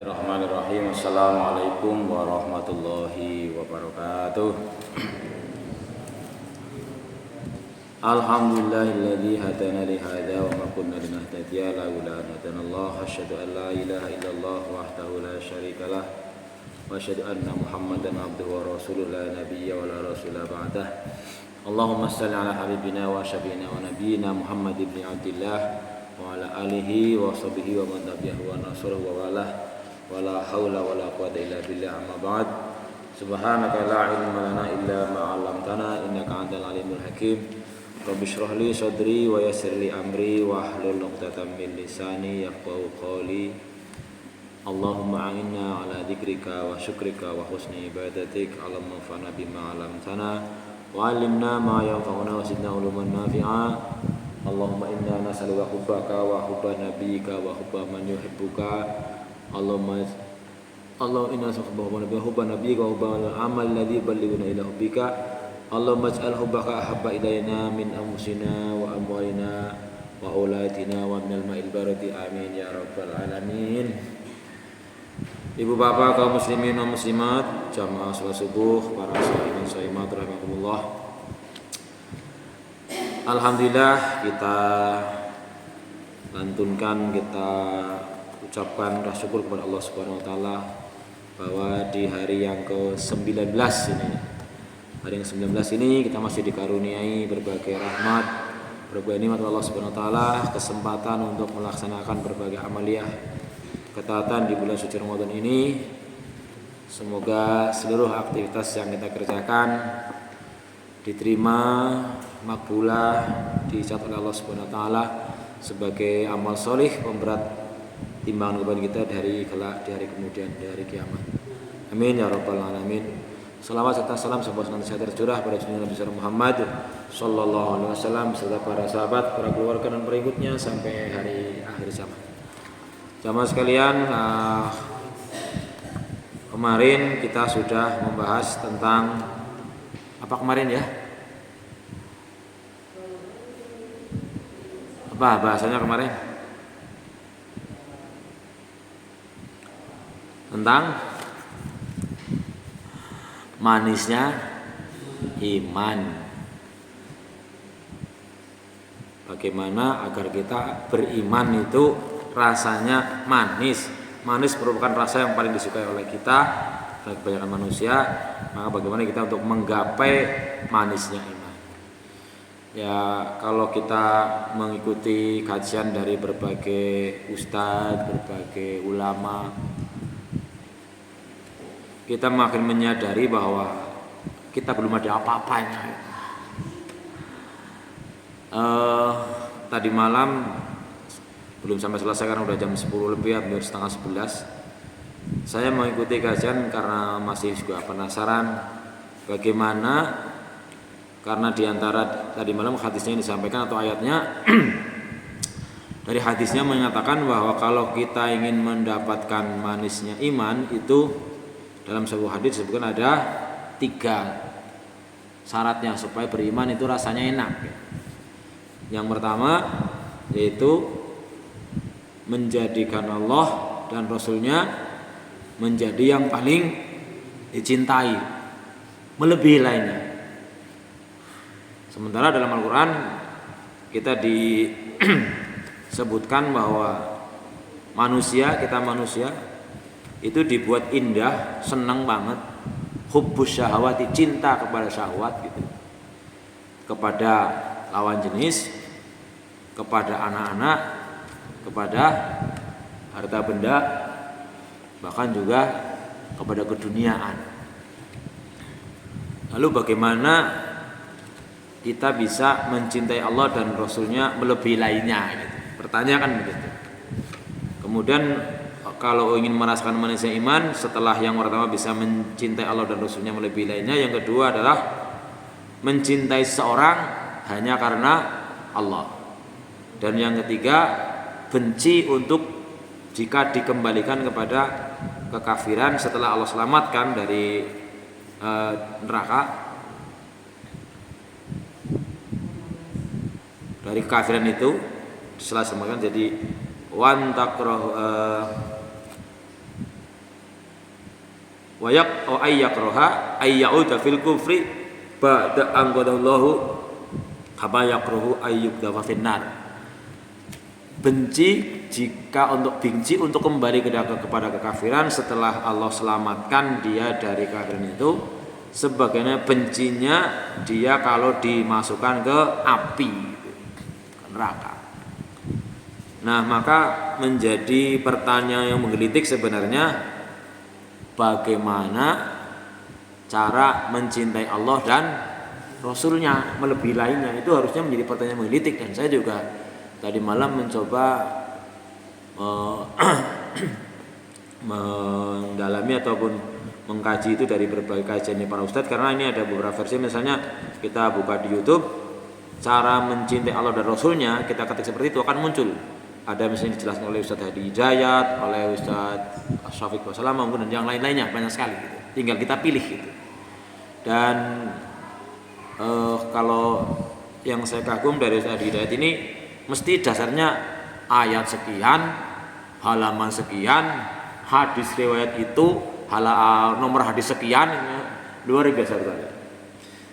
Bismillahirrahmanirrahim. Assalamualaikum warahmatullahi wabarakatuh. Alhamdulillahilladzi hadana li hadza wa ma kunna linahtadiya laula an hadanallah. Asyhadu an la ilaha illallah wahdahu la syarikalah wa asyhadu anna Muhammadan abduhu wa rasuluhu la nabiyya wa la rasula ba'dah. Allahumma shalli ala habibina wa syafiina wa nabiyyina Muhammad ibn Abdillah wa ala alihi wa sahbihi wa man tabi'ahu wa nasarahu wa walah. Wala haula wala quwwata illa billah, amma ba'd. Subhanaka la ilma lana illa ma 'allamtana innaka antal alimul hakim. Rabbi shrah li sadri wa yassir li amri wa hlul 'uqdatam min lisani yafqahu qawli. Allahumma a'inna ala dzikrika wa syukrika wa husni ibadatik. Allahumma fa'na bima 'allamtana wa 'allimna ma yanfa'una wa zidna 'ilman nafi'a. Allahumma inna nas'aluka hubbaka wa hubba nabiyyika wa hubba man yuhibbuka. Allahumma inna nas'aluka hubba nabiyyika wa hubba al-amal alladhi yuballighuna ila hubbika. Allahumma ij'al hubbaka ahabba ilayna min anfusina wa amwalina wa aulatina wa minal ma'il barati, amin ya rabbal alamin. Ibu bapak kaum muslimin dan muslimat, jamaah salat subuh, para shaimin shaimat rahimakumullah. Alhamdulillah, kita lantunkan, kita ucapkan syukur kepada Allah Subhanahu wa taala bahwa di hari yang ke-19 ini, hari yang ke-19 ini kita masih dikaruniai berbagai rahmat, berbagai nikmat Allah Subhanahu wa taala, kesempatan untuk melaksanakan berbagai amaliyah ketaatan di bulan suci Ramadan ini. Semoga seluruh aktivitas yang kita kerjakan diterima, makbulah, dicatat oleh Allah Subhanahu wa taala sebagai amal solih pemberat timbangan kepada kita dari kelak, di hari kemudian, di hari kiamat. Amin ya rabbal alamin. Salawat serta salam senantiasa tercurah pada junjungan Nabi besar Muhammad sallallahu alaihi wasallam serta para sahabat, para keluarga dan pengikutnya sampai hari akhir zaman. Jamaah sekalian, kemarin kita sudah membahas tentang apa kemarin ya? Apa bahasanya kemarin? Tentang manisnya iman. Bagaimana agar kita beriman itu rasanya manis. Manis merupakan rasa yang paling disukai oleh kita dan kebanyakan manusia. Maka bagaimana kita untuk menggapai manisnya iman? Ya, kalau kita mengikuti kajian dari berbagai ustadz, berbagai ulama, kita makin menyadari bahwa kita belum ada apa-apanya. Tadi malam belum sampai selesai karena udah jam 10 lebih, hampir setengah 11. Saya mengikuti kajian karena masih juga penasaran bagaimana, karena diantara tadi malam hadisnya yang disampaikan atau ayatnya dari hadisnya menyatakan bahwa kalau kita ingin mendapatkan manisnya iman itu dalam sebuah hadis disebutkan ada 3 syaratnya supaya beriman itu rasanya enak. Yang pertama yaitu menjadikan Allah dan Rasulnya menjadi yang paling dicintai, melebihi lainnya. Sementara dalam Al-Quran kita disebutkan bahwa kita manusia itu dibuat indah, senang banget, hubbus syahwati, cinta kepada syahwat gitu, kepada lawan jenis, kepada anak-anak, kepada harta benda, bahkan juga kepada keduniaan. Lalu bagaimana kita bisa mencintai Allah dan Rasulnya melebihi lainnya gitu. Pertanyaan kan begitu. Kemudian kalau ingin merasakan manisnya iman, setelah yang pertama bisa mencintai Allah dan Rasulnya melebihi lainnya, yang kedua adalah mencintai seorang hanya karena Allah. Dan yang ketiga, benci untuk jika dikembalikan kepada kekafiran setelah Allah selamatkan dari neraka, dari kekafiran itu setelah selamatkan. Jadi wan takrahu wa ayyakraha ayyauda fil kufri ba'da anqadallahu kama yakrahu ayyubda finnar. Benci untuk kembali kepada kekafiran setelah Allah selamatkan dia dari kafiran itu, sebagaimana bencinya dia kalau dimasukkan ke api, ke neraka. Nah, maka menjadi pertanyaan yang menggelitik sebenarnya, bagaimana cara mencintai Allah dan Rasulnya melebihi lainnya. Itu harusnya menjadi pertanyaan menggelitik, dan saya juga tadi malam mencoba mendalami ataupun mengkaji itu dari berbagai kajian para ustadz, karena ini ada beberapa versi. Misalnya kita buka di YouTube, cara mencintai Allah dan Rasulnya, kita ketik seperti itu akan muncul. Ada misalnya dijelaskan oleh Ustadz Hadi Hidayat, oleh Ustadz Syafiq Wasallam, dan yang lain-lainnya banyak sekali gitu. Tinggal kita pilih gitu. Dan kalau yang saya kagum dari Ustadz Hadi Hidayat ini, mesti dasarnya ayat sekian, halaman sekian, hadis riwayat itu, nomor hadis sekian, luar biasa sekali.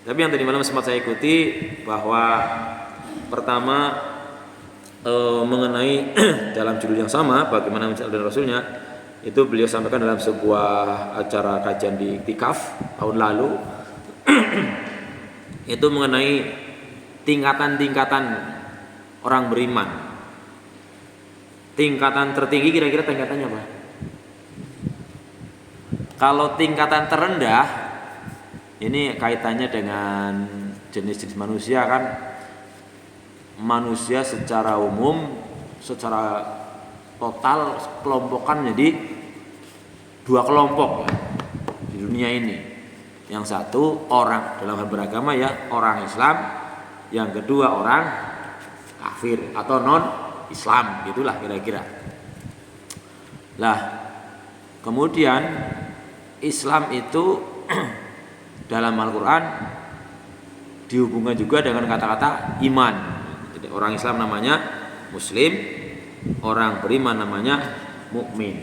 Tapi yang tadi malam sempat saya ikuti, bahwa pertama mengenai dalam judul yang sama, bagaimana mencintai dan Rasulnya, itu beliau sampaikan dalam sebuah acara kajian di Iktikaf tahun lalu. Itu mengenai tingkatan-tingkatan orang beriman. Tingkatan tertinggi kira-kira tingkatannya apa? Kalau tingkatan terendah, ini kaitannya dengan jenis-jenis manusia kan. Manusia secara umum, secara total kelompokan menjadi dua kelompok ya, di dunia ini. Yang satu orang dalam hal beragama ya, orang Islam. Yang kedua orang kafir atau non Islam, gitulah kira-kira. Lah, kemudian Islam itu dalam Al-Quran dihubungkan juga dengan kata-kata iman. Jadi orang Islam namanya Muslim, orang beriman namanya mukmin.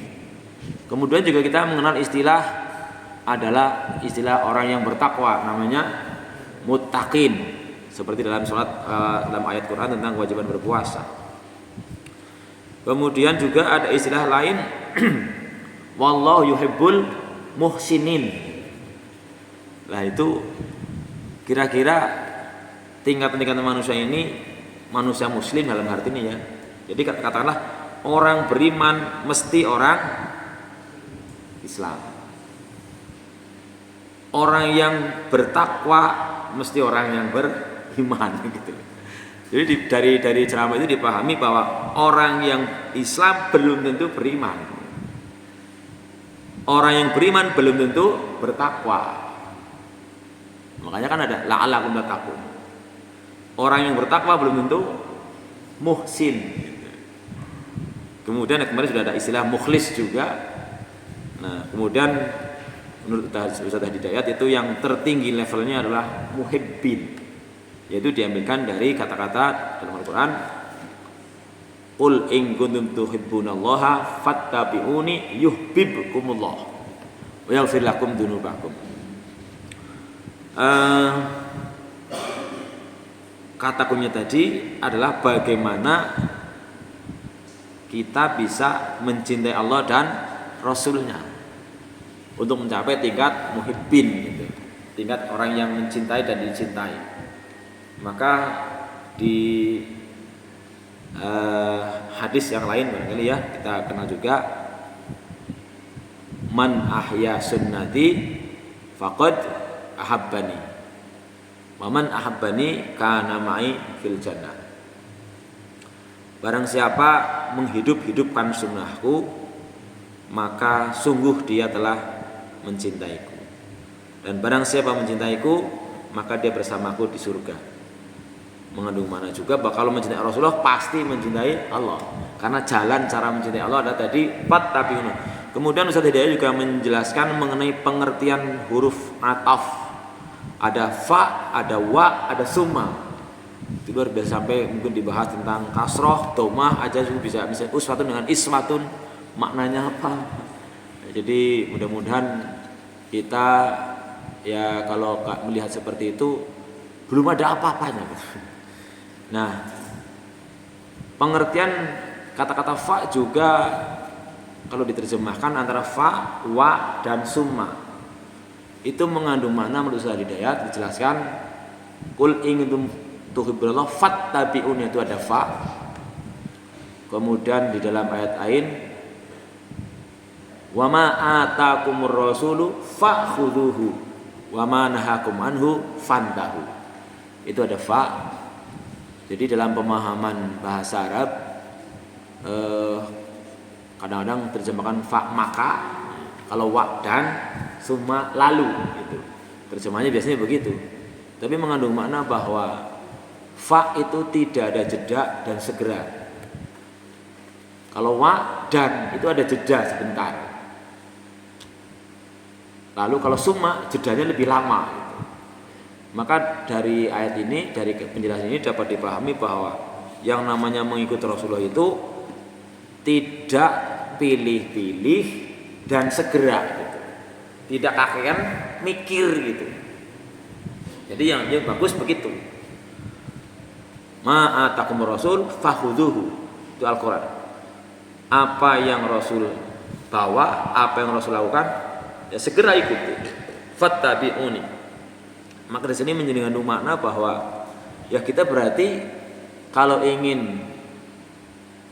Kemudian juga kita mengenal istilah adalah istilah orang yang bertakwa, namanya muttaqin. Seperti dalam dalam ayat Quran tentang kewajiban berpuasa. Kemudian juga ada istilah lain, wallahu yuhibbul muhsinin. Nah itu kira-kira tingkatan-tingkatan manusia ini, manusia muslim dalam arti ini ya. Jadi katakanlah orang beriman mesti orang Islam. Orang yang bertakwa mesti orang yang beriman gitu. Jadi dari ceramah itu dipahami bahwa orang yang Islam belum tentu beriman. Orang yang beriman belum tentu bertakwa. Makanya kan ada la'allakum tattaqun. Orang yang bertakwa belum tentu muhsin. Kemudian kemarin sudah ada istilah mukhlis juga. Nah, kemudian menurut Ustaz Hidayat itu yang tertinggi levelnya adalah muhibbin, yaitu diambilkan dari kata-kata dalam Al-Quran, qul in kuntum tuhibbunallaha fattabi'uni yuhibbukumullah wa yaghfir lakum dzunubakum. Kata kuncinya tadi adalah bagaimana kita bisa mencintai Allah dan Rasulnya untuk mencapai tingkat muhibbin gitu. Tingkat orang yang mencintai dan dicintai. Maka di hadis yang lain barangkali ya kita kenal juga, man ahya sunnati faqad ahabbani wa man ahabbani kana ma'i fil jannah. Barang siapa menghidup-hidupkan sunnahku, maka sungguh dia telah mencintaiku. Dan barang siapa mencintaiku, maka dia bersamaku di surga. Mengandung mana juga bahwa kalau mencintai Rasulullah pasti mencintai Allah. Karena jalan cara mencintai Allah ada tadi fattabi'uni. Kemudian Ustaz Hidayat juga menjelaskan mengenai pengertian huruf ataf. Ada fa, ada wa, ada summa. Itu luar biasa, sampai mungkin dibahas tentang kasroh, domah aja juga bisa uswatun dengan iswatun, maknanya apa. Jadi mudah-mudahan kita ya kalau melihat seperti itu belum ada apa-apanya. Nah, pengertian kata-kata fa juga kalau diterjemahkan antara fa, wa, dan summa itu mengandung makna menurut Ustaz Hidayat dijelaskan kul ingin tuhibbullah fattabi'un, itu ada fa. Kemudian di dalam ayat lain wa ma atakumur rasulu fakhudhuhu wa ma nahakum anhu fantahu, itu ada fa. Jadi dalam pemahaman bahasa Arab kadang-kadang terjemahkan fa maka, kalau wa dan summa lalu, itu terjemahnya biasanya begitu. Tapi mengandung makna bahwa fa itu tidak ada jeda dan segera. Kalau wa dan itu ada jeda sebentar. Lalu kalau summa jedanya lebih lama gitu. Maka dari ayat ini, dari penjelasan ini dapat dipahami bahwa yang namanya mengikuti Rasulullah itu tidak pilih-pilih dan segera gitu. Tidak kakean mikir gitu. Jadi yang bagus begitu. Ma'atakumur rasul fakhudhuhu, itu Al-Qur'an. Apa yang Rasul bawa, apa yang Rasul lakukan, ya segera ikuti. Fattabi'uni. Maka di sini menjadi makna bahwa ya kita berarti kalau ingin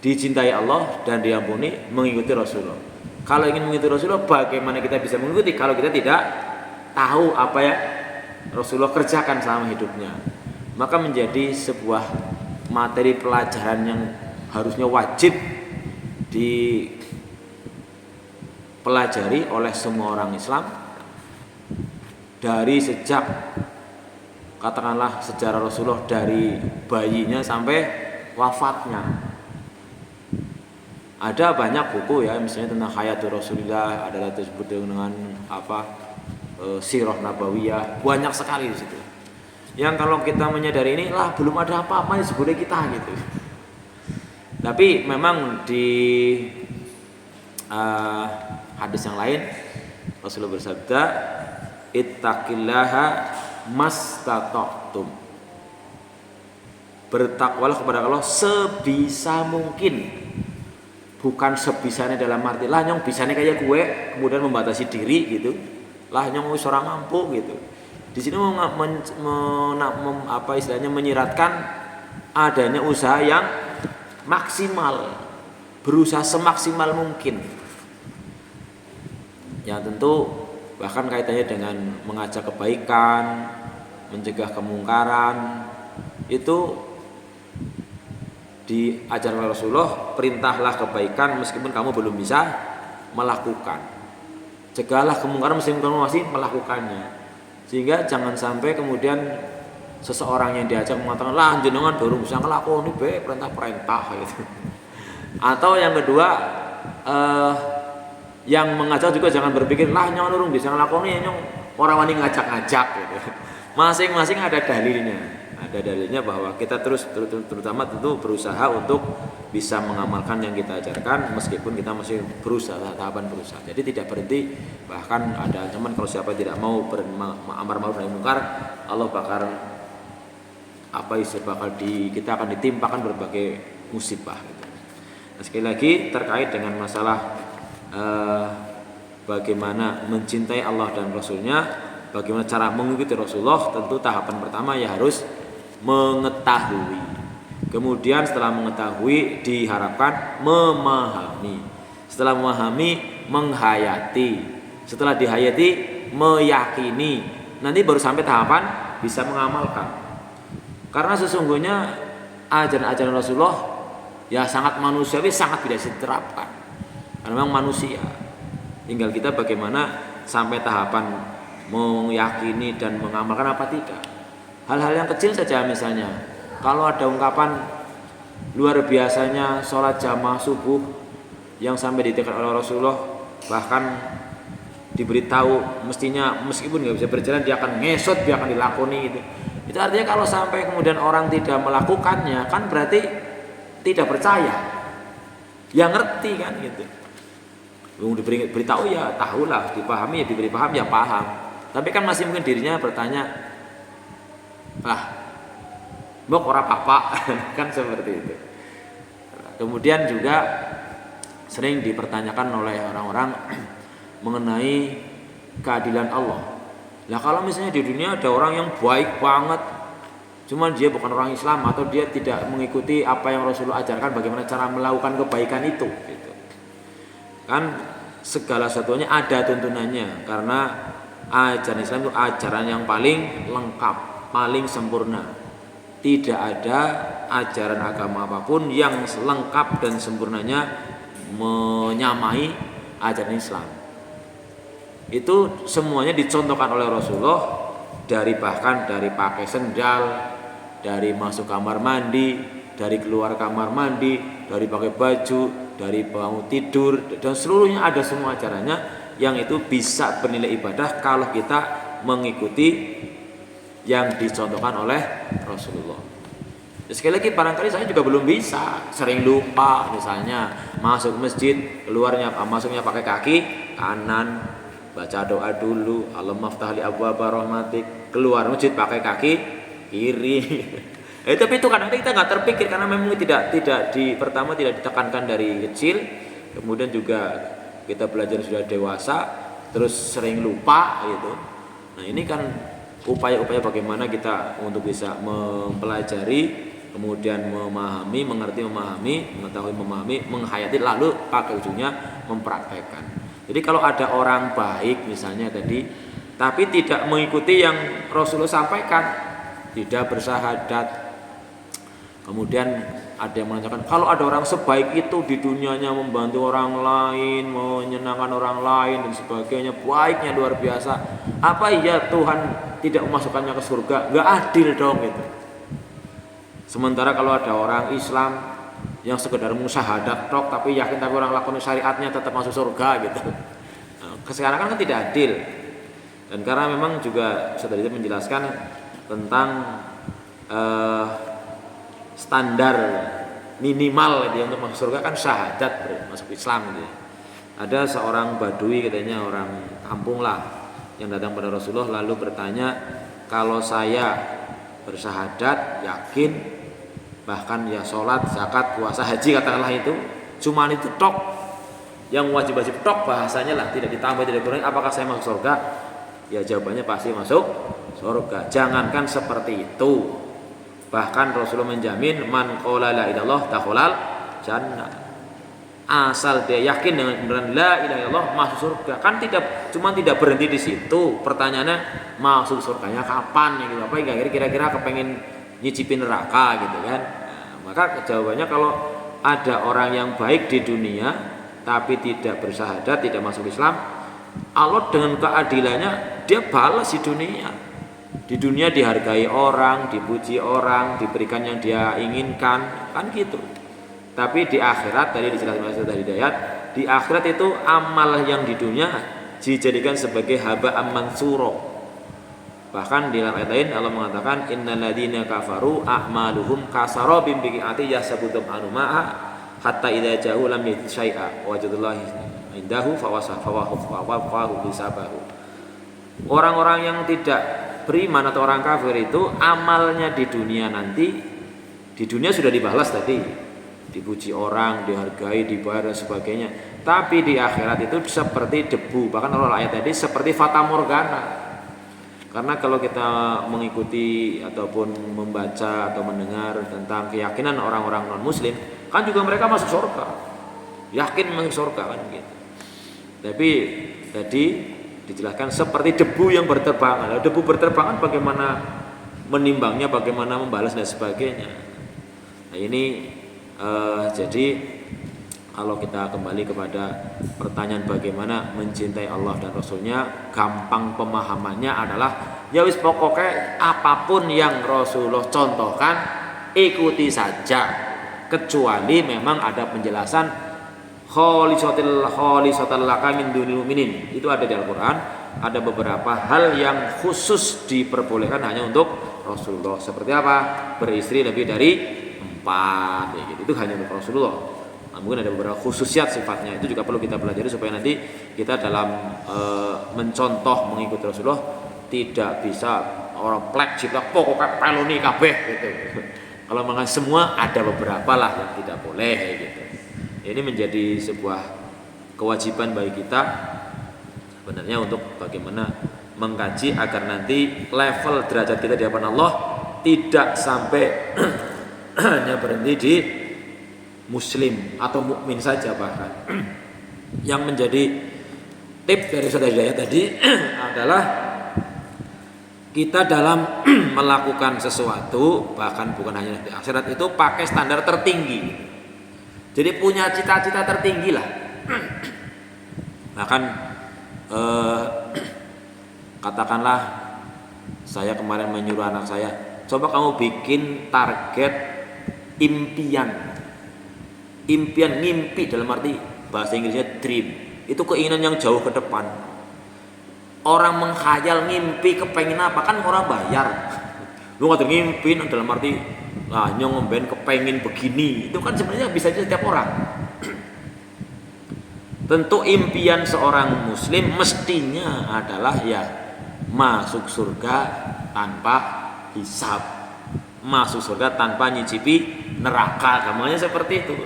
dicintai Allah dan diampuni mengikuti Rasulullah. Kalau ingin mengikuti Rasulullah, bagaimana kita bisa mengikuti kalau kita tidak tahu apa ya Rasulullah kerjakan selama hidupnya? Maka menjadi sebuah materi pelajaran yang harusnya wajib dipelajari oleh semua orang Islam dari sejak katakanlah sejarah Rasulullah dari bayinya sampai wafatnya. Ada banyak buku ya, misalnya tentang hayatul Rasulullah, ada disebut dengan sirah nabawiyah, banyak sekali di situ. Yang kalau kita menyadari ini lah belum ada apa-apa disebutnya kita gitu. Tapi memang di hadis yang lain Rasulullah bersabda, ittaqillaha mastata'tum. Bertakwalah kepada Allah sebisa mungkin. Bukan sebisanya dalam arti lah nyong bisanya kayak gue kemudian membatasi diri gitu. Lah nyong wis ora mampu gitu. Di sini istilahnya menyiratkan adanya usaha yang maksimal, berusaha semaksimal mungkin. Yang tentu bahkan kaitannya dengan mengajak kebaikan, mencegah kemungkaran, itu diajarkan Rasulullah, perintahlah kebaikan meskipun kamu belum bisa melakukan, cegahlah kemungkaran meskipun kamu masih melakukannya. Sehingga jangan sampai kemudian seseorang yang diajak mengatakan lah jenengan baru bisa ngelakoni perintah-perintah gitu. Atau yang kedua yang mengajak juga jangan berpikir lah nyong nurung bisa ngelakoni nyong orang wani ngajak-ngajak gitu. Masing-masing ada dalilnya. Ada dalilnya bahwa kita terutama tentu berusaha untuk bisa mengamalkan yang kita ajarkan meskipun kita masih berusaha, tahapan berusaha. Jadi tidak berhenti, bahkan ada ancaman kalau siapa tidak mau amar ma'ruf nahi munkar, Allah bakal kita akan ditimpakan berbagai musibah gitu. Nah, sekali lagi terkait dengan masalah bagaimana mencintai Allah dan Rasulnya, bagaimana cara mengikuti Rasulullah, tentu tahapan pertama ya harus mengetahui. Kemudian setelah mengetahui diharapkan memahami. Setelah memahami menghayati. Setelah dihayati meyakini. Nanti baru sampai tahapan bisa mengamalkan. Karena sesungguhnya ajaran-ajaran Rasulullah ya sangat manusiawi, sangat tidak diterapkan. Karena memang manusia. Tinggal kita bagaimana sampai tahapan meyakini dan mengamalkan apa tidak. Hal-hal yang kecil saja, misalnya kalau ada ungkapan luar biasanya sholat jamaah subuh yang sampai ditekan oleh Rasulullah, bahkan diberitahu mestinya meskipun nggak bisa berjalan dia akan ngesot, dia akan dilakoni gitu. Itu artinya kalau sampai kemudian orang tidak melakukannya kan berarti tidak percaya. Yang ngerti kan gitu. Diberi beritahu ya tahulah, dipahami ya diberi paham ya paham. Tapi kan masih mungkin dirinya bertanya, mbok ora apa kan seperti itu. Kemudian juga sering dipertanyakan oleh orang-orang mengenai keadilan Allah. Nah kalau misalnya di dunia ada orang yang baik banget, cuman dia bukan orang Islam atau dia tidak mengikuti apa yang Rasulullah ajarkan, bagaimana cara melakukan kebaikan itu gitu. Kan segala satunya ada tuntunannya, karena ajaran Islam itu ajaran yang paling lengkap, paling sempurna. Tidak ada ajaran agama apapun yang lengkap dan sempurnanya menyamai ajaran Islam. Itu semuanya dicontohkan oleh Rasulullah, bahkan dari pakai sendal, dari masuk kamar mandi, dari keluar kamar mandi, dari pakai baju, dari bangun tidur, dan seluruhnya ada semua ajarannya yang itu bisa bernilai ibadah kalau kita mengikuti yang dicontohkan oleh Rasulullah. Sekali lagi barangkali saya juga belum bisa, sering lupa misalnya masuk masjid, masuknya pakai kaki kanan, baca doa dulu, Allahumma ftah li abwaaba rahmatik, keluar masjid pakai kaki kiri. Tapi itu kadang-kadang kita nggak terpikir karena memang pertama tidak ditekankan dari kecil, kemudian juga kita belajar sudah dewasa, terus sering lupa gitu. Nah ini kan upaya-upaya bagaimana kita untuk bisa mempelajari, kemudian mengerti, mengetahui, menghayati, lalu pakai ujungnya mempraktekkan. Jadi kalau ada orang baik misalnya tadi, tapi tidak mengikuti yang Rasulullah sampaikan, tidak bersahadat, kemudian ada yang menanyakan, kalau ada orang sebaik itu di dunianya membantu orang lain, menyenangkan orang lain dan sebagainya, baiknya luar biasa, apa iya Tuhan tidak memasukkannya ke surga? Nggak adil dong gitu. Sementara kalau ada orang Islam yang sekedar musyahadat tok tapi yakin tapi orang lakoni syariatnya tetap masuk surga gitu. Nah, sekarang kan tidak adil. Dan karena memang juga sudah menjelaskan tentang standar minimal dia untuk masuk surga kan syahadat, masuk Islam gitu ya. Ada seorang badui katanya, orang kampung lah, yang datang pada Rasulullah lalu bertanya, kalau saya bersyahadat, yakin, bahkan ya sholat, zakat, puasa, haji katakanlah itu, cuman itu tok, yang wajib-wajib tok bahasanya lah, tidak ditambah, tidak kurang, apakah saya masuk surga? Ya jawabannya pasti masuk surga. Jangankan seperti itu, bahkan Rasulullah menjamin man qala la ilaha illallah dakhalal jannah. Asal dia yakin dengan kebenaran la ilaha illallah masuk surga. Kan tidak berhenti di situ. Pertanyaannya masuk surganya kapan gitu. Apa kira-kira kepengen nyicipin neraka gitu kan. Nah, maka jawabannya kalau ada orang yang baik di dunia tapi tidak bersyahadat, tidak masuk Islam, Allah dengan keadilannya dia balas di dunia. Di dunia dihargai orang, dipuji orang, diberikan yang dia inginkan, kan gitu. Tapi di akhirat, tadi dijelaskan oleh Ustaz Hidayat, di akhirat itu amal yang di dunia dijadikan sebagai haba'an mansuro. Bahkan di dalam ayat lain Allah mengatakan innal ladzina kafaru a'maluhum kasarabim biqi'ati yahsabuhum anuma'a hatta idza ja'u lam yajid syai'a wajadullahi indahu fawahu bisabahu. Orang-orang yang tidak beriman atau orang kafir itu amalnya di dunia nanti, di dunia sudah dibalas tadi, dipuji orang, dihargai, dibayar dan sebagainya. Tapi di akhirat itu seperti debu, bahkan Allah ayat tadi seperti fata morgana. Karena kalau kita mengikuti ataupun membaca atau mendengar tentang keyakinan orang-orang non muslim, kan juga mereka masuk surga, yakin masuk surga kan gitu. Tapi tadi dijelaskan seperti debu yang berterbangan. Debu berterbangan bagaimana menimbangnya, bagaimana membalas dan sebagainya. Nah ini jadi kalau kita kembali kepada pertanyaan bagaimana mencintai Allah dan Rasulnya, gampang pemahamannya adalah ya wis pokoknya apapun yang Rasulullah contohkan ikuti saja, kecuali memang ada penjelasan kholisatal laka min dunil mu'minin. Itu ada di Al-Qur'an, ada beberapa hal yang khusus diperbolehkan hanya untuk Rasulullah. Seperti apa? Beristri lebih dari 4 ya gitu. Itu hanya untuk Rasulullah. Mungkin ada beberapa khususiat sifatnya, itu juga perlu kita pelajari supaya nanti kita dalam mencontoh mengikuti Rasulullah tidak bisa orang plek jiplak pokoknya peloni kabeh gitu. Kalau makan semua ada beberapa lah yang tidak boleh gitu. Ini menjadi sebuah kewajiban bagi kita sebenarnya untuk bagaimana mengkaji agar nanti level derajat kita di hadapan Allah tidak sampai hanya berhenti di muslim atau mukmin saja bahkan. Yang menjadi tips dari Ustaz Hidayat tadi adalah kita dalam melakukan sesuatu, bahkan bukan hanya di akhirat, itu pakai standar tertinggi. Jadi punya cita-cita tertinggi lah. Bahkan katakanlah saya kemarin menyuruh anak saya, coba kamu bikin target impian, mimpi dalam arti bahasa Inggrisnya dream, itu keinginan yang jauh ke depan. Orang menghayal mimpi kepengen apa kan orang bayar. Lu nggak ngimpi dalam arti nyong ngemben kepengen begini, itu kan sebenarnya bisa aja setiap orang. Tentu impian seorang muslim mestinya adalah ya masuk surga tanpa hisab, masuk surga tanpa nyicipi neraka, gamanya seperti itu.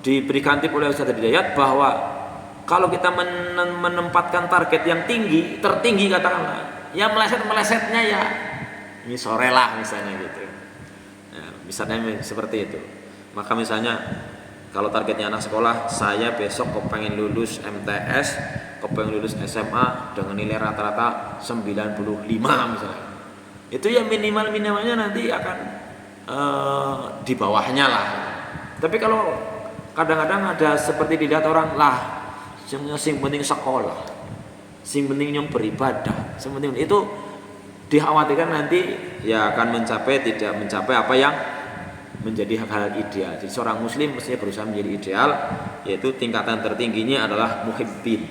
Diberikan tip oleh Ustaz Hidayat bahwa kalau kita menempatkan target yang tertinggi katakanlah, ya melesetnya ya ini sore lah misalnya gitu. Ya, misalnya seperti itu. Maka misalnya kalau targetnya anak sekolah, saya besok kepengen lulus MTS, kepengen lulus SMA dengan nilai rata-rata 95 misalnya. Itu ya minimalnya nanti akan di bawahnya lah. Tapi kalau kadang-kadang ada seperti dilihat orang lah, sing penting sekolah, sing penting yang beribadah, sing penting itu dikhawatirkan nanti ya akan tidak mencapai apa yang menjadi hal ideal. Jadi seorang muslim mestinya berusaha menjadi ideal, yaitu tingkatan tertingginya adalah muhibbin.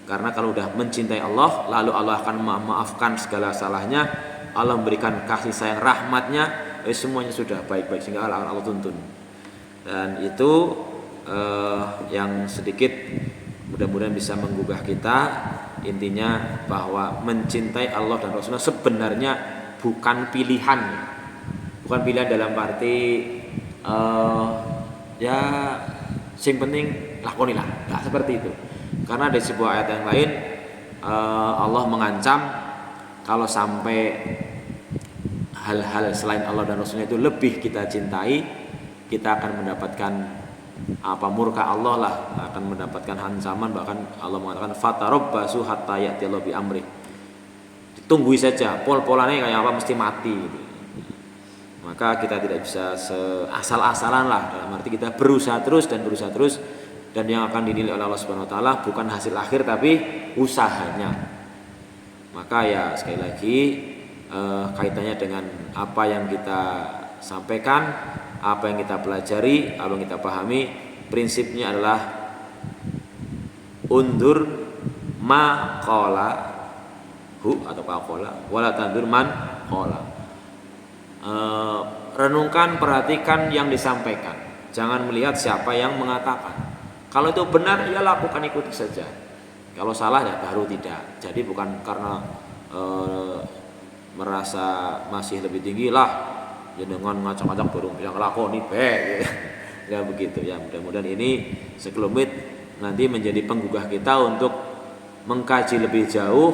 Karena kalau udah mencintai Allah, lalu Allah akan memaafkan segala salahnya, Allah memberikan kasih sayang rahmatnya, semuanya sudah baik-baik sehingga Allah tuntun. Dan itu yang sedikit mudah-mudahan bisa menggugah kita. Intinya bahwa mencintai Allah dan Rasulullah sebenarnya bukan pilihan. Bukan pilihan dalam arti ya sing penting lakonilah, nggak seperti itu. Karena ada sebuah ayat yang lain Allah mengancam kalau sampai hal-hal selain Allah dan Rasulnya itu lebih kita cintai, kita akan mendapatkan murka Allah lah, akan mendapatkan ancaman. Bahkan Allah mengatakan fatarabbasu hatta ya'tiyallahu bi amri. Tunggu saja, pol-polannya kayak apa mesti mati gitu. Maka kita tidak bisa asal-asalan lah, dalam arti kita berusaha terus, dan yang akan dinilai oleh Allah Subhanahu wa taala bukan hasil akhir tapi usahanya. Maka ya sekali lagi kaitannya dengan apa yang kita sampaikan, apa yang kita pelajari, apa yang kita pahami, prinsipnya adalah undur ma qala hu atau qala wala tandur man qala. Renungkan, perhatikan yang disampaikan, jangan melihat siapa yang mengatakan. Kalau itu benar ya lakukan, ikuti saja. Kalau salah ya baru tidak. Jadi bukan karena merasa masih lebih tinggi lah ya dengan ngacak-ngacak baru bisa ngelakoni ya begitu ya. Mudah-mudahan ini sekelumit nanti menjadi penggugah kita untuk mengkaji lebih jauh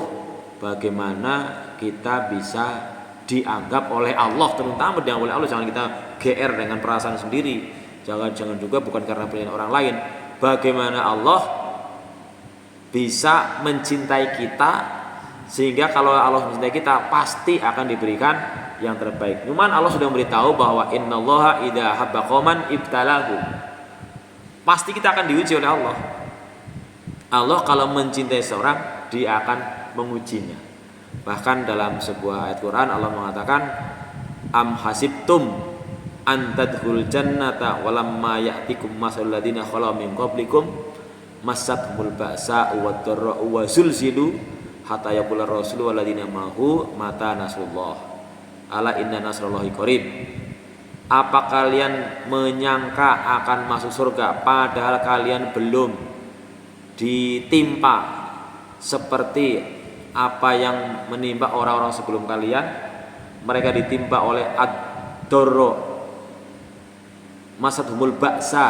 bagaimana kita bisa dianggap oleh Allah, terutama dianggap oleh Allah. Jangan kita GR dengan perasaan sendiri, jangan juga bukan karena pilihan orang lain. Bagaimana Allah bisa mencintai kita, sehingga kalau Allah mencintai kita pasti akan diberikan yang terbaik. Cuman Allah sudah memberitahu bahwa innallaha idza habba qauman ibtalahu. Pasti kita akan diuji oleh Allah. Allah kalau mencintai seorang, dia akan mengujinya. Bahkan dalam sebuah ayat Quran Allah mengatakan am hasibtum an tadkhul jannata walamma ya'tikum masalul ladzina khalu min qablikum massatuhumul ba'sa wad dharra wa zulzilu hatta yaqula rasul wal ladzina ma'hu mata nasrullah ala inna nasrullahi qarib. Apa kalian menyangka akan masuk surga padahal kalian belum ditimpa seperti apa yang menimpa orang-orang sebelum kalian? Mereka ditimpa oleh ad-darra, masadhumul ba'sa.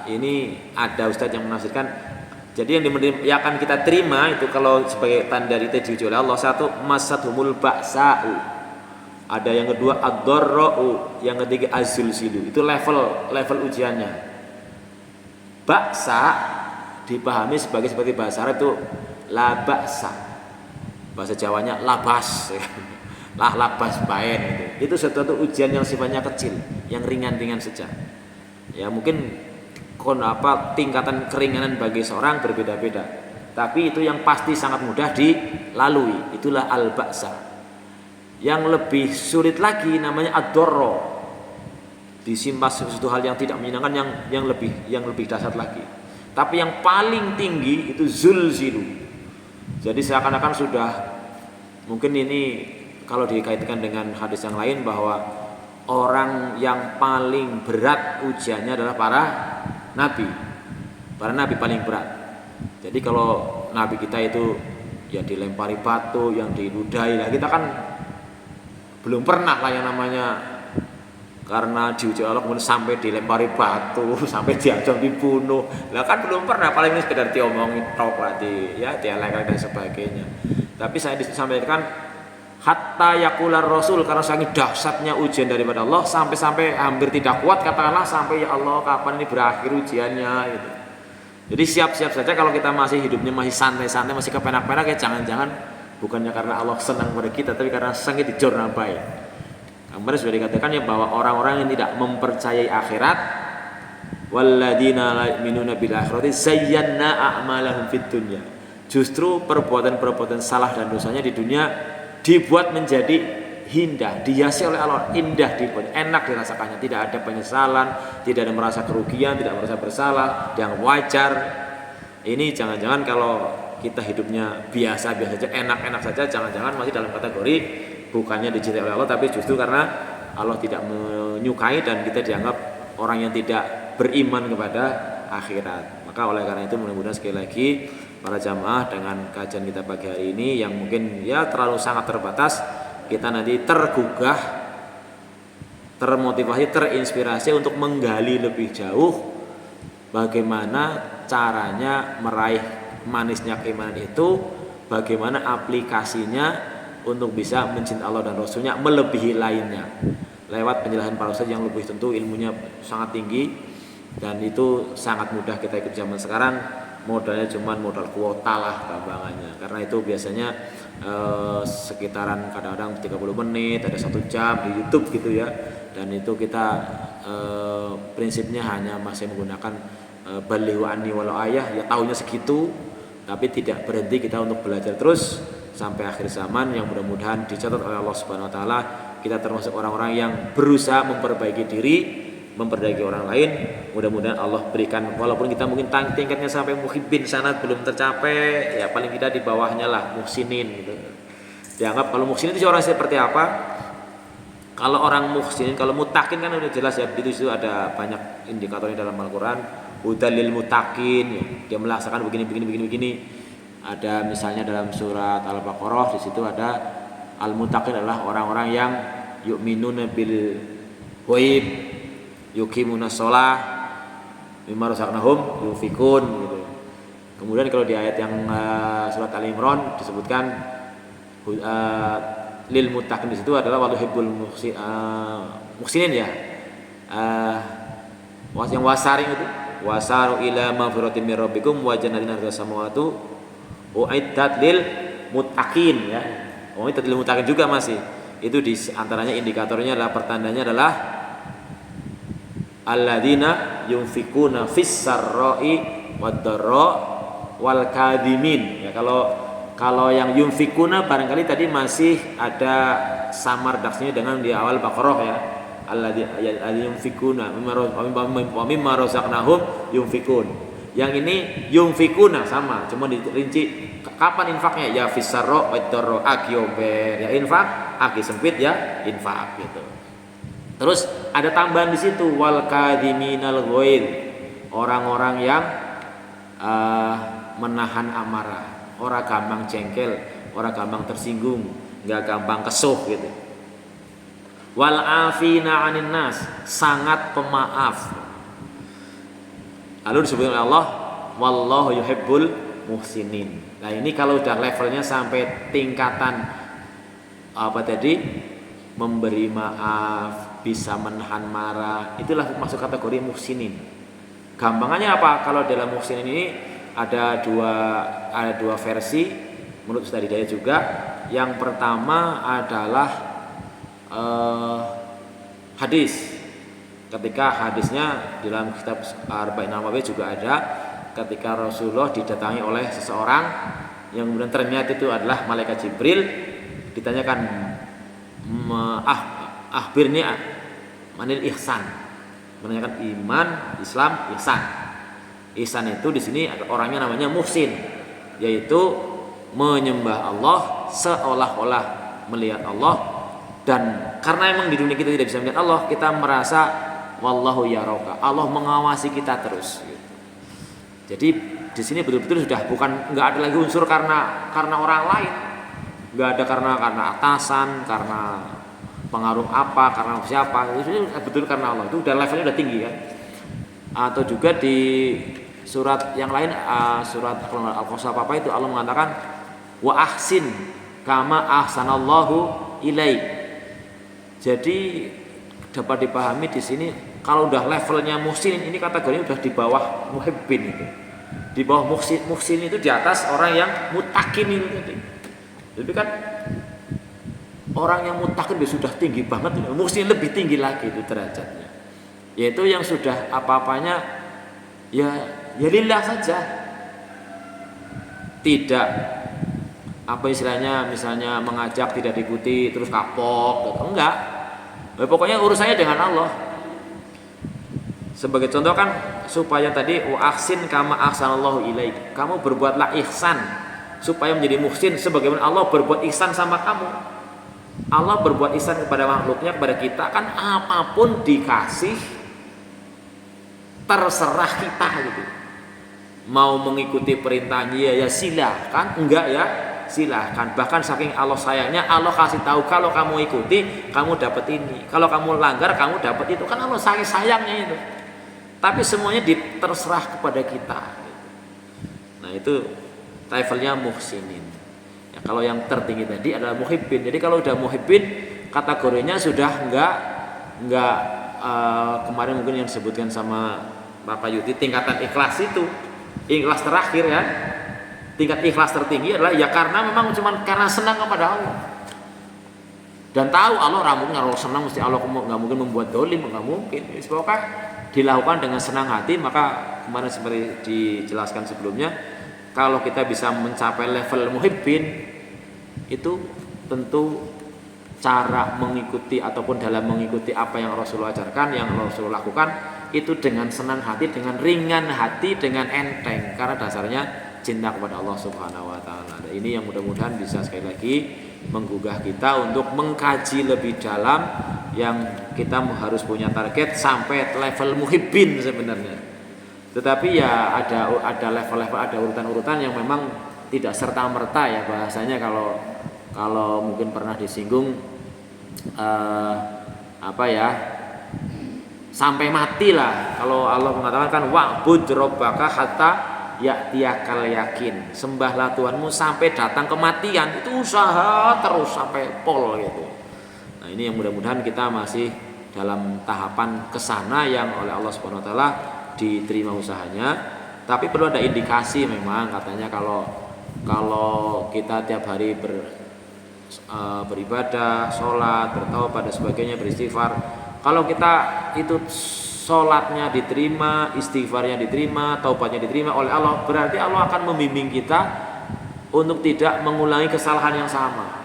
Ini ada ustadz yang menafsirkan, jadi yang akan kita terima itu kalau sebagai tanda diuji oleh Allah, satu masadhumul ba'sa'u, ada yang kedua ad-darra'u, yang ketiga az-zulzilu. Itu level ujiannya. Ba'sa dipahami sebagai seperti bahasa Arab itu la ba'sa, bahasa Jawanya labas lah, labas baen itu suatu ujian yang sifatnya kecil, yang ringan-ringan saja. Ya mungkin tingkatan keringanan bagi seorang berbeda-beda, tapi itu yang pasti sangat mudah dilalui, itulah al-ba'sa. Yang lebih sulit lagi namanya ad-darra, disimpan sesuatu hal yang tidak menyenangkan, yang lebih dahsyat lagi. Tapi yang paling tinggi itu zulzilu. Jadi seakan-akan sudah, mungkin ini kalau dikaitkan dengan hadis yang lain, bahwa orang yang paling berat ujiannya adalah para nabi paling berat. Jadi kalau nabi kita itu ya dilempari batu, yang diludahi, lah kita kan belum pernah lah yang namanya karena diuji Allah kemudian sampai dilempari batu, sampai diancam dibunuh. Lah kan belum pernah, paling ini sekedar diomongin tok lah, dialek dan sebagainya. Tapi saya disampaikan hatta yaqular rasul, karena saking dahsyatnya ujian daripada Allah, sampai hampir tidak kuat katakanlah, sampai ya Allah kapan ini berakhir ujiannya gitu. Jadi siap-siap saja kalau kita masih hidupnya masih santai-santai, masih kepenak-penak, ya jangan-jangan bukannya karena Allah senang pada kita, tapi karena sangat dijorna baik. Kemarin sudah dikatakan ya bahwa orang-orang yang tidak mempercayai akhirat, walladzina la yu'minuna bil akhirati zayyana a'malahum fid dunya. Justru perbuatan-perbuatan salah dan dosanya di dunia dibuat menjadi indah, dihiasi oleh Allah, indah dibuat, enak dirasakannya, tidak ada penyesalan, tidak ada merasa kerugian, tidak merasa bersalah, yang wajar. Ini jangan-jangan kalau kita hidupnya biasa-biasa saja, enak-enak saja, jangan-jangan masih dalam kategori bukannya dicintai oleh Allah, tapi justru karena Allah tidak menyukai dan kita dianggap orang yang tidak beriman kepada akhirat. Maka oleh karena itu mudah-mudahan sekali lagi para jamaah dengan kajian kita pagi hari ini yang mungkin ya terlalu sangat terbatas, kita nanti tergugah, termotivasi, terinspirasi untuk menggali lebih jauh bagaimana caranya meraih manisnya keimanan itu, bagaimana aplikasinya untuk bisa mencintai Allah dan Rasulnya melebihi lainnya, lewat penjelasan para ustadz yang lebih tentu ilmunya sangat tinggi, dan itu sangat mudah kita ikut zaman sekarang. Modalnya cuma modal kuota lah gampangannya, karena itu biasanya sekitaran kadang-kadang 30 menit, ada 1 jam di YouTube gitu ya, dan itu kita prinsipnya hanya masih menggunakan balighu anni walau ayah, ya tahunya segitu, tapi tidak berhenti kita untuk belajar terus sampai akhir zaman, yang mudah-mudahan dicatat oleh Allah Subhanahu wa taala kita termasuk orang-orang yang berusaha memperbaiki diri, memperbaiki orang lain. Mudah-mudahan Allah berikan, walaupun kita mungkin tingkatnya sampai muhibbin sanad belum tercapai, ya paling tidak di bawahnya lah muhsinin gitu. Dianggap kalau muhsinin itu orang seperti apa? Kalau orang muhsinin, kalau mutakin kan udah jelas ya, itu ada banyak indikatornya dalam Al-Qur'an. Hudalil mutakin, ya, dia melaksanakan begini. Ada misalnya dalam surat Al-Baqarah, di situ ada al-mutakin adalah orang-orang yang yu'minuna bil ghaib, yuqimuna shalah, mimma razaqnahum yunfikun gitu. Kemudian kalau di ayat yang surat Al-Imran disebutkan lil mutakin, di situ adalah waluhibbul muhsinin ya. Yang wasaring itu wasaru ila maghfiratin mir rabbikum wa jannatin arduha samawati uiddat lil muttaqin ya. Uiddat lil muttaqin juga masih. Itu di antaranya indikatornya adalah, pertandanya adalah alladzina yunfikuna fis sarra'i wad dharra wal kadhimin ya. Kalau yang yunfikuna barangkali tadi masih ada samar daksnya dengan di awal Baqarah ya. Alladzina yunfikuna mimma razaqnahum yunfikun. Yang ini yunfikuna sama, cuma dirinci kapan infaknya, ya fisarro wad darro, aki ober ya infak, aki sempit ya infak gitu. Terus ada tambahan di situ, wal kadhiminal ghaid, orang-orang yang menahan amarah, orang gampang jengkel, orang gampang tersinggung, nggak gampang kesuh gitu. Wal afina 'anin nas, sangat pemaaf. Lalu disebutkan oleh Allah, wallahu yuhibbul muhsinin. Nah, ini kalau udah levelnya sampai tingkatan apa tadi? Memberi maaf, bisa menahan marah, itulah masuk kategori muhsinin. Gampangannya apa? Kalau dalam muhsinin ini ada dua versi menurut Ustaz Hidayat juga. Yang pertama adalah hadis. Ketika hadisnya dalam kitab Arba'in Nawawi juga ada, ketika Rasulullah didatangi oleh seseorang yang kemudian ternyata itu adalah malaikat Jibril, ditanyakan akhbirni manil ihsan, menanyakan iman, Islam, ihsan. Ihsan itu di sini ada orangnya namanya muhsin, yaitu menyembah Allah seolah-olah melihat Allah, dan karena emang di dunia kita tidak bisa melihat Allah, kita merasa wallahu yaraka, Allah mengawasi kita terus gitu. Jadi di sini betul-betul sudah bukan, nggak ada lagi unsur karena orang lain, nggak ada karena atasan, karena pengaruh apa, karena siapa, itu betul karena Allah. Itu udah levelnya udah tinggi kan. Atau juga di surat yang lain, surat Al-Qasas apa itu, Allah mengatakan wa ahsin kama ahsanallahu ilaik. Jadi dapat dipahami di sini kalau udah levelnya muhsin, ini kategorinya udah di bawah muhibbin itu. Di bawah muhsin itu di atas orang yang mutakin itu tadi. Jadi kan orang yang mutakin sudah tinggi banget, muhsin lebih tinggi lagi itu derajatnya. Yaitu yang sudah apa-apanya ya lillah saja. Tidak apa istilahnya, misalnya mengajak tidak diikuti terus kapok gitu. Enggak. Pokoknya urusannya dengan Allah. Sebagai contoh kan, supaya tadi wa ahsin kama ahsanallahu ilaik, kamu berbuatlah ihsan supaya menjadi muhsin sebagaimana Allah berbuat ihsan sama kamu. Allah berbuat ihsan kepada makhluknya, kepada kita kan, apapun dikasih terserah kita gitu. Mau mengikuti perintahnya ya silahkan, enggak ya silahkan. Bahkan saking Allah sayangnya, Allah kasih tahu kalau kamu ikuti kamu dapat ini, kalau kamu langgar kamu dapat itu, kan Allah saking sayangnya itu. Tapi semuanya terserah kepada kita. Nah itu levelnya muhsinin. Ya, kalau yang tertinggi tadi adalah muhibbin. Jadi kalau udah muhibbin, kategorinya sudah enggak kemarin mungkin yang disebutkan sama Bapak Yuti, tingkatan ikhlas itu, ikhlas terakhir ya. Tingkat ikhlas tertinggi adalah ya karena memang cuma karena senang kepada Allah. Dan tahu Allah ramungnya, kalau senang mesti Allah nggak mungkin membuat dolim, nggak mungkin. Pokoknya dilakukan dengan senang hati. Maka kemarin seperti dijelaskan sebelumnya, kalau kita bisa mencapai level muhibbin, itu tentu cara mengikuti ataupun dalam mengikuti apa yang Rasulullah ajarkan, yang Rasulullah lakukan, itu dengan senang hati, dengan ringan hati, dengan enteng, karena dasarnya cinta kepada Allah Subhanahu wa taala. Dan ini yang mudah-mudahan bisa sekali lagi menggugah kita untuk mengkaji lebih dalam, yang kita harus punya target sampai level muhibbin sebenarnya. Tetapi ya ada level-level, ada urutan-urutan yang memang tidak serta-merta ya bahasanya, kalau mungkin pernah disinggung sampai mati lah. Kalau Allah mengatakan kan wa'bud rabbaka hatta ya'tiyakal yakin, sembahlah Tuhanmu sampai datang kematian. Itu usaha terus sampai pol gitu. Nah ini yang mudah-mudahan kita masih dalam tahapan kesana yang oleh Allah Subhanahu wa taala diterima usahanya. Tapi perlu ada indikasi memang, katanya kalau kita tiap hari beribadah, sholat, bertaubat dan sebagainya, beristighfar, kalau kita itu sholatnya diterima, istighfarnya diterima, taubatnya diterima oleh Allah, berarti Allah akan membimbing kita untuk tidak mengulangi kesalahan yang sama,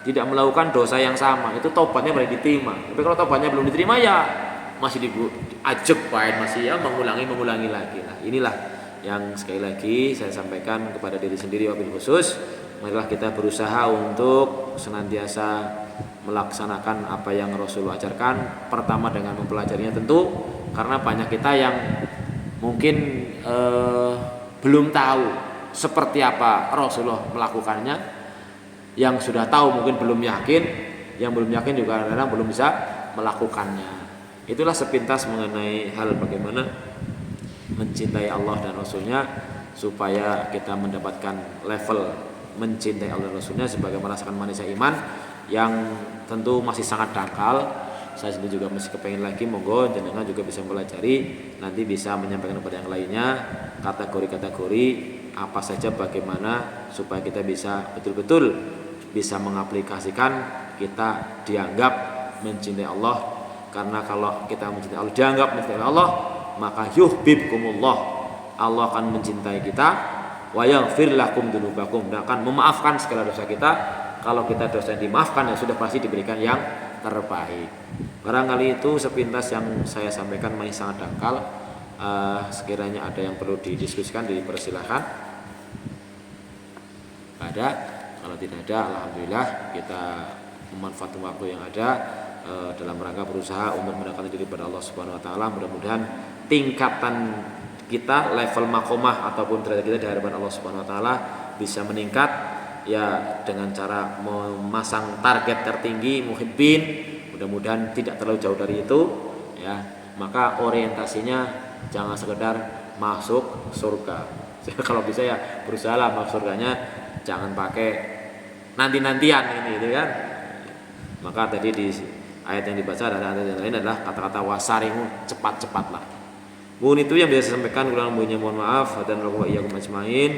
tidak melakukan dosa yang sama. Itu taubatnya boleh diterima. Tapi kalau taubatnya belum diterima, ya masih diajak masih ya mengulangi lagi. Nah inilah yang sekali lagi saya sampaikan kepada diri sendiri wabil khusus, marilah kita berusaha untuk senantiasa melaksanakan apa yang Rasulullah ajarkan. Pertama dengan mempelajarinya tentu, karena banyak kita yang mungkin belum tahu seperti apa Rasulullah melakukannya. Yang sudah tahu mungkin belum yakin, yang belum yakin juga kadang-kadang belum bisa melakukannya. Itulah sepintas mengenai hal bagaimana mencintai Allah dan Rasulnya, supaya kita mendapatkan level mencintai Allah dan Rasulnya sebagai merasakan manisnya iman yang tentu masih sangat dangkal. Saya sendiri juga masih kepengen lagi, monggo jenengan juga bisa mempelajari, nanti bisa menyampaikan kepada yang lainnya kategori-kategori apa saja, bagaimana supaya kita bisa betul-betul bisa mengaplikasikan kita dianggap mencintai Allah. Karena kalau kita mencintai Allah, dianggap mencintai Allah, maka yuhibbukumullah, Allah akan mencintai kita, wa yaghfir lakum dzunubakum, dan akan memaafkan segala dosa kita. Kalau kita dosa yang dimaafkan, ya sudah pasti diberikan yang terbaik. Barangkali itu sepintas yang saya sampaikan, masih sangat dangkal. Sekiranya ada yang perlu didiskusikan, dipersilahkan. Ada, kalau tidak ada, alhamdulillah kita memanfaatkan waktu yang ada dalam rangka berusaha untuk mendekatkan diri kepada Allah Subhanahu wa taala. Mudah-mudahan tingkatan kita, level makomah ataupun derajat kita di hadapan Allah Subhanahu wa taala bisa meningkat, ya dengan cara memasang target tertinggi muhibbin. Mudah-mudahan tidak terlalu jauh dari itu, ya. Maka orientasinya jangan sekedar masuk surga. Kalau bisa ya berusahalah masuk surganya, jangan pakai nanti-nantian ini, gitu kan. Maka tadi di ayat yang dibaca ada ayat yang lain adalah kata-kata wasarimu, cepat-cepatlah. Mungkin itu yang bisa saya sampaikan, kurang lebihnya mohon maaf, dan wa iyyakum ajmain.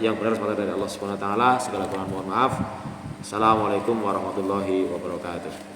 Yang benar semata dari Allah Subhanahu wa taala, segala kurang mohon maaf. Assalamualaikum warahmatullahi wabarakatuh.